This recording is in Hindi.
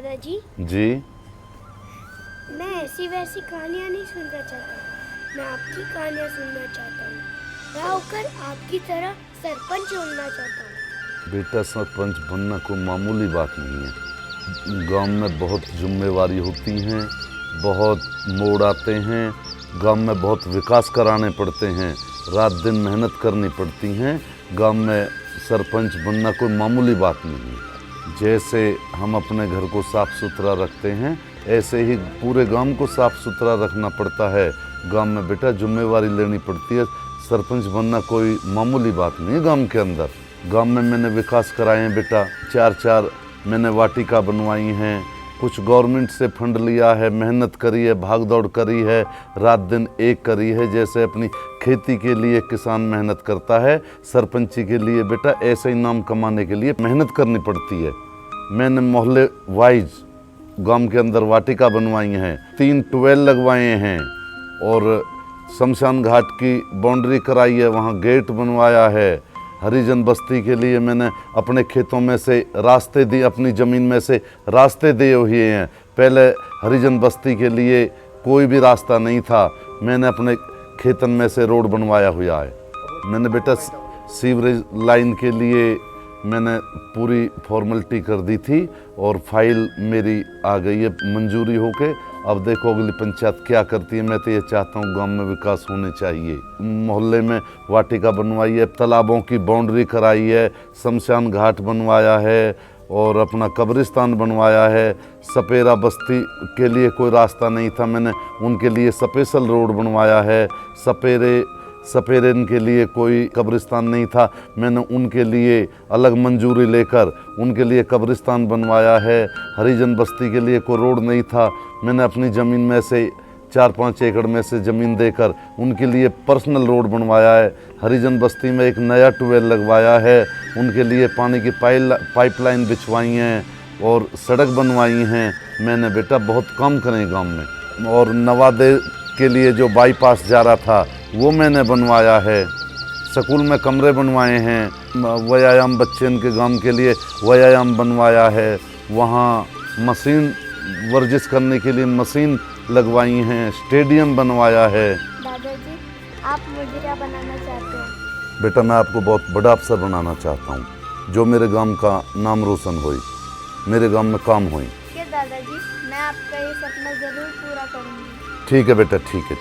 दादाजी जी। मैं ऐसी वैसी कहानियाँ नहीं सुनना चाहता, मैं आपकी कहानियाँ सुनना चाहता हूँ। बड़ा होकर आपकी तरह सरपंच बनना चाहता हूँ। बेटा, सरपंच बनना कोई मामूली बात नहीं है। गांव में बहुत जिम्मेवारी होती हैं, बहुत मोड़ आते हैं, गांव में बहुत विकास कराने पड़ते हैं, रात दिन मेहनत करनी पड़ती हैं। गांव में सरपंच बनना कोई मामूली बात नहीं है। जैसे हम अपने घर को साफ़ सुथरा रखते हैं, ऐसे ही पूरे गांव को साफ़ सुथरा रखना पड़ता है। गांव में बेटा जिम्मेवारी लेनी पड़ती है। सरपंच बनना कोई मामूली बात नहीं है। गांव के अंदर गांव में मैंने विकास कराए हैं बेटा, चार मैंने वाटिका बनवाई हैं, कुछ गवर्नमेंट से फंड लिया है, मेहनत करी है, भाग दौड़ करी है, रात दिन एक करी है। जैसे अपनी खेती के लिए किसान मेहनत करता है, सरपंची के लिए बेटा ऐसे ही नाम कमाने के लिए मेहनत करनी पड़ती है। मैंने मोहल्ले वाइज गांव के अंदर वाटिका बनवाई हैं, 3 ट्यूबवेल लगवाए हैं और शमशान घाट की बाउंड्री कराई है, वहाँ गेट बनवाया है। हरिजन बस्ती के लिए मैंने अपने खेतों में से रास्ते दिए, अपनी ज़मीन में से रास्ते दिए हुए हैं। पहले हरिजन बस्ती के लिए कोई भी रास्ता नहीं था, मैंने अपने खेतन में से रोड बनवाया हुआ है। मैंने बेटा सीवरेज लाइन के लिए मैंने पूरी फॉर्मेलिटी कर दी थी और फाइल मेरी आ गई है मंजूरी होके। अब देखो अगली पंचायत क्या करती है। मैं तो ये चाहता हूँ गांव में विकास होने चाहिए। मोहल्ले में वाटिका बनवाई है, तालाबों की बाउंड्री कराई है, शमशान घाट बनवाया है और अपना कब्रिस्तान बनवाया है। सपेरा बस्ती के लिए कोई रास्ता नहीं था, मैंने उनके लिए स्पेशल रोड बनवाया है। सपेरेन के लिए कोई कब्रिस्तान नहीं था, मैंने उनके लिए अलग मंजूरी लेकर उनके लिए कब्रिस्तान बनवाया है। हरिजन बस्ती के लिए कोई रोड नहीं था, मैंने अपनी ज़मीन में से 4-5 एकड़ में से ज़मीन देकर उनके लिए पर्सनल रोड बनवाया है। हरिजन बस्ती में एक नया ट्यूबवेल लगवाया है, उनके लिए पानी की पाइपलाइन बिछवाई हैं और सड़क बनवाई हैं। मैंने बेटा बहुत काम करें गाँव में। और नवादे के लिए जो बाईपास जा रहा था वो मैंने बनवाया है। स्कूल में कमरे बनवाए हैं, व्यायाम बच्चन के गांव के लिए व्यायाम बनवाया है। वहाँ मशीन वर्जिश करने के लिए मशीन लगवाई हैं, स्टेडियम बनवाया है। दादाजी आप मुझे क्या बनाना चाहते हैं? बेटा मैं आपको बहुत बड़ा अफसर बनाना चाहता हूँ, जो मेरे गांव का नाम रोशन होए, मेरे गांव में काम होए। दादाजी मैं आपका ये सपना ज़रूर पूरा करूँगी। ठीक है बेटा, ठीक है।